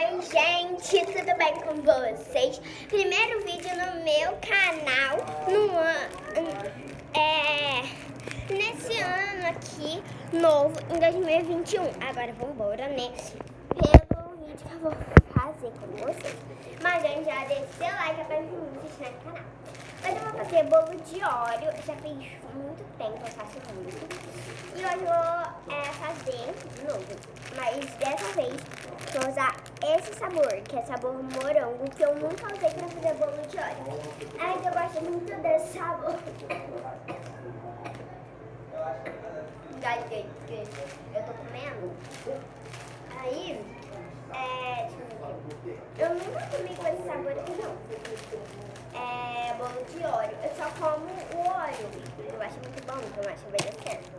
Oi, gente, tudo bem com vocês? Primeiro vídeo no meu canal nesse ano aqui, novo, em 2021. Agora vambora, né? Pelo vídeo que eu vou fazer com vocês. Mas eu já deixei seu like pra me inscrever no canal. Mas eu vou fazer bolo de óleo. Já fez muito tempo, eu faço muito. E hoje eu vou fazer de novo. Mas dessa vez eu vou usar esse sabor, que é sabor morango, que eu nunca usei pra fazer bolo de óleo. Mas eu gosto muito desse sabor. Eu tô comendo. Aí, eu nunca comi com esse sabor aqui não. Bolo de óleo. Eu só como o óleo. Eu acho muito bom, então eu acho que vai dar certo.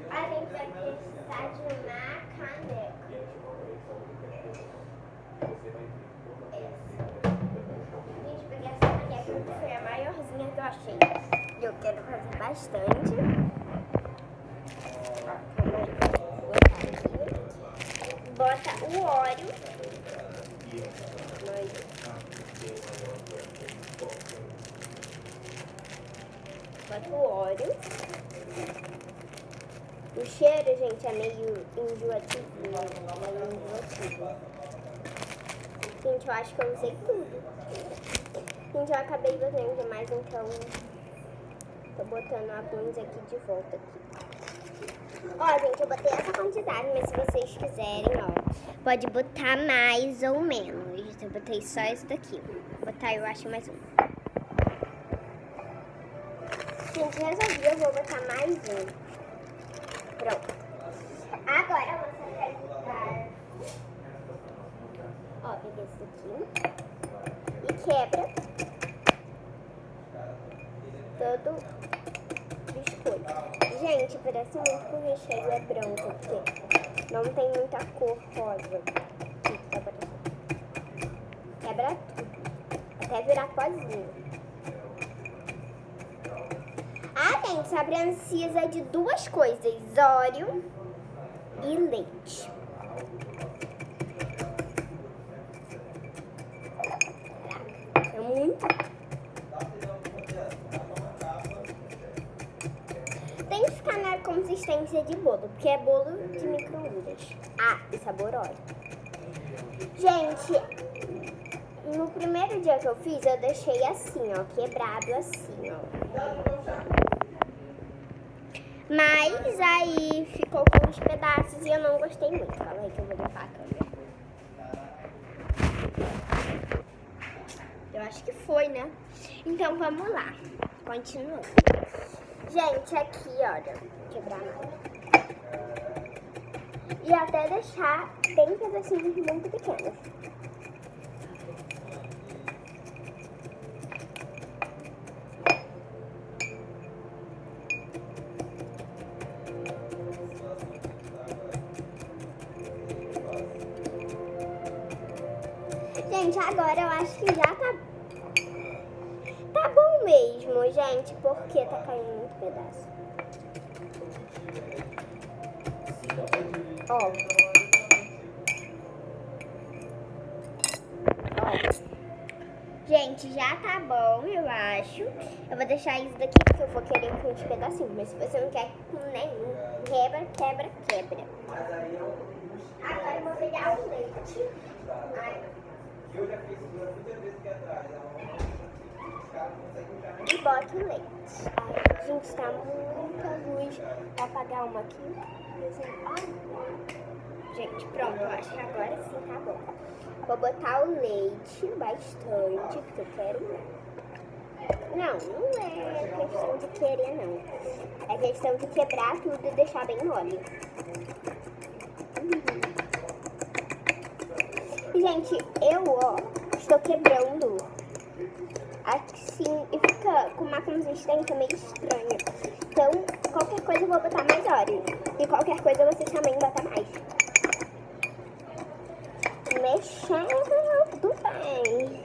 A gente vai precisar de uma caneca. Gente, peguei essa caneca que foi a maiorzinha que eu achei. E eu quero fazer bastante. Bota o óleo. Bota o óleo. O cheiro, gente, é meio enjoativo. Gente, eu acho que eu usei tudo. Gente, eu acabei usando demais, então tô botando alguns aqui de volta aqui. Ó, gente, eu botei essa quantidade, mas se vocês quiserem, ó, pode botar mais ou menos. Eu botei só esse daqui. Vou botar, eu acho, mais um. Gente, resolvi, eu vou botar mais um. Pronto. Agora você vai botar. Ó, peguei esse daqui. E quebra todo o biscoito. Gente, parece muito que o recheio é branco, porque não tem muita cor rosa. Tá parecendo. Quebra tudo. Até virar pozinho. Ah, gente, só precisa de duas coisas: óleo e leite. É muito. Tem que ficar na consistência de bolo, porque é bolo de microondas. Ah, e sabor óleo. Gente, no primeiro dia que eu fiz, eu deixei assim, ó, quebrado assim, ó. Mas aí ficou com uns pedaços e eu não gostei muito. Calma aí que eu vou limpar a câmera. Eu acho que foi, né? Então vamos lá. Continuando. Gente, aqui, olha. Quebrar nada. E até deixar bem pedacinhos muito pequenos. Gente, agora eu acho que já tá bom mesmo, gente, porque tá caindo muito pedaço. Ó. Gente, já tá bom, eu acho. Eu vou deixar isso daqui porque eu vou querer com uns pedacinhos. Mas se você não quer com nenhum, quebra. Agora eu vou pegar o leite. Eu já fiz isso muitas vezes aqui atrás. E bota o leite. Ai, gente, tá muita luz. Vou apagar uma aqui. Gente, pronto. Eu acho que agora sim tá bom. Vou botar o leite bastante, porque eu quero. Não é questão de querer, não. É questão de quebrar tudo e deixar bem mole. Gente, eu, ó, estou quebrando assim e fica com uma consistência meio estranha. Então, qualquer coisa eu vou botar mais óleo. E qualquer coisa vocês também botam mais. Mexendo, tudo bem.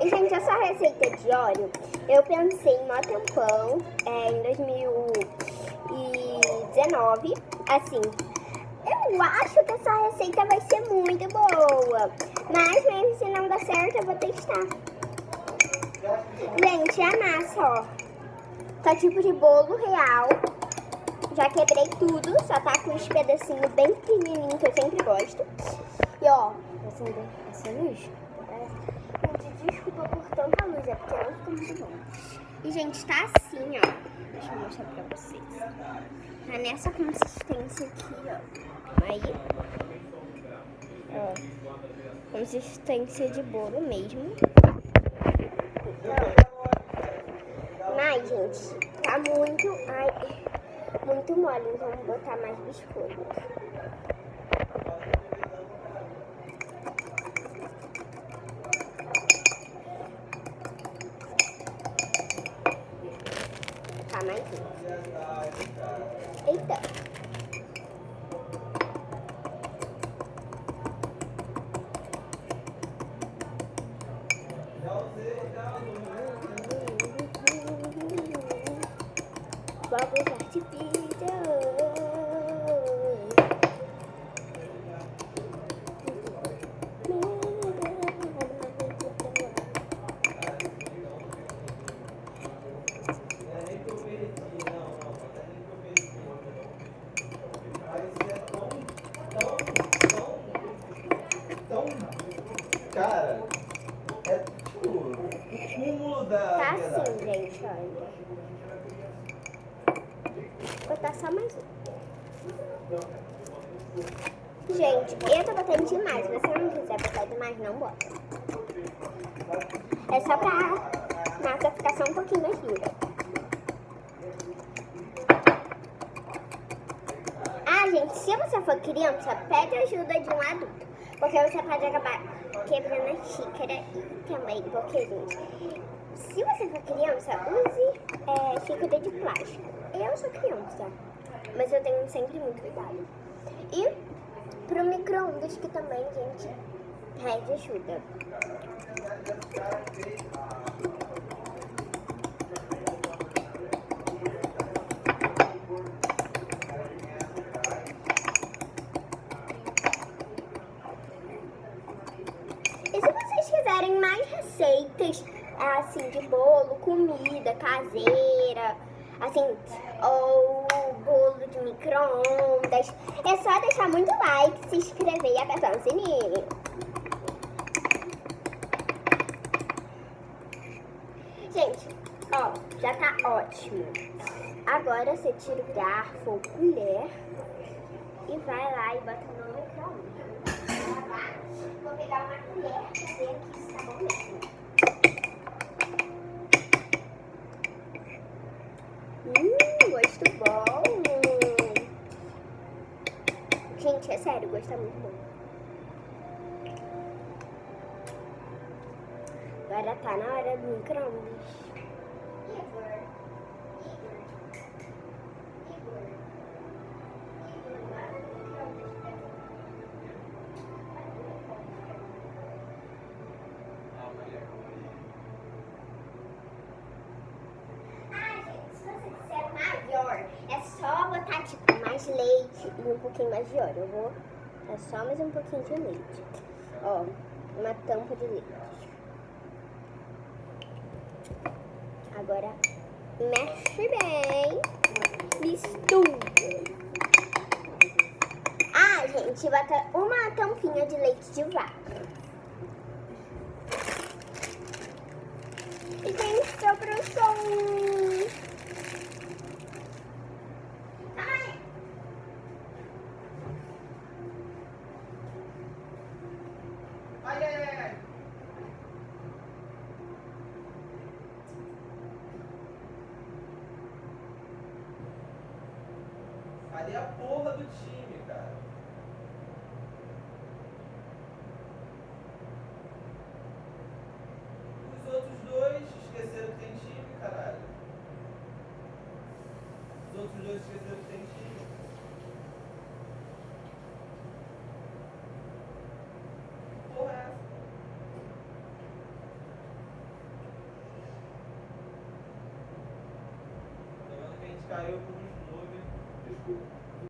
E, gente, essa receita de óleo, eu pensei em mó tempão, em 2019, assim. Eu acho que essa receita vai ser muito boa. Mas mesmo se não der certo, eu vou testar. Gente, a massa, ó. Tá tipo de bolo real. Já quebrei tudo, só tá com uns pedacinhos bem pequenininhos que eu sempre gosto. E ó, essa luz. Gente, desculpa por tanta luz, é porque não fica muito bom. E gente, tá assim, ó. Deixa eu mostrar pra vocês. Tá nessa consistência aqui, ó. Aí. Ó. Consistência de bolo mesmo. Mas, gente, tá muito, muito mole, então vou botar mais biscoito. Tá mais um. Eita. Fogos de artifício. Cara, é tipo o cúmulo da. Tá assim, gente, olha. Vou botar só mais um. Gente, eu tô botando demais. Se você não quiser botar demais, não bota. É só pra massa ficar só um pouquinho mais dura. Ah, gente, se você for criança, pede ajuda de um adulto. Porque você pode acabar quebrando a xícara e também, porque, gente, se você for criança, use xícara de plástico. Eu sou criança, mas eu tenho sempre muito cuidado. E pro micro-ondas, que também, gente, pede ajuda. E se vocês quiserem mais receitas, assim, de bolo, comida caseira, assim, ou bolo de micro-ondas, é só deixar muito like, se inscrever e apertar o sininho. Gente, ó, já tá ótimo. Agora você tira o garfo ou colher e vai lá e bota no micro-ondas. Vou pegar uma colher pra ver aqui se tá bom mesmo. Gosto bom. Gente, é sério, gosto é muito bom. Agora tá na hora do micro-ondas. É só botar tipo mais leite e um pouquinho mais de óleo. Eu vou botar só mais um pouquinho de leite. Ó, uma tampa de leite. Agora mexe bem. Mistura. Ah, gente, bota uma tampinha de leite de vaca. E tem sobrou som. Ali é a porra do time, cara. Os outros dois esqueceram que tem time, caralho. Os outros dois esqueceram que tem time. Que porra é essa? Tô vendo que a gente caiu pro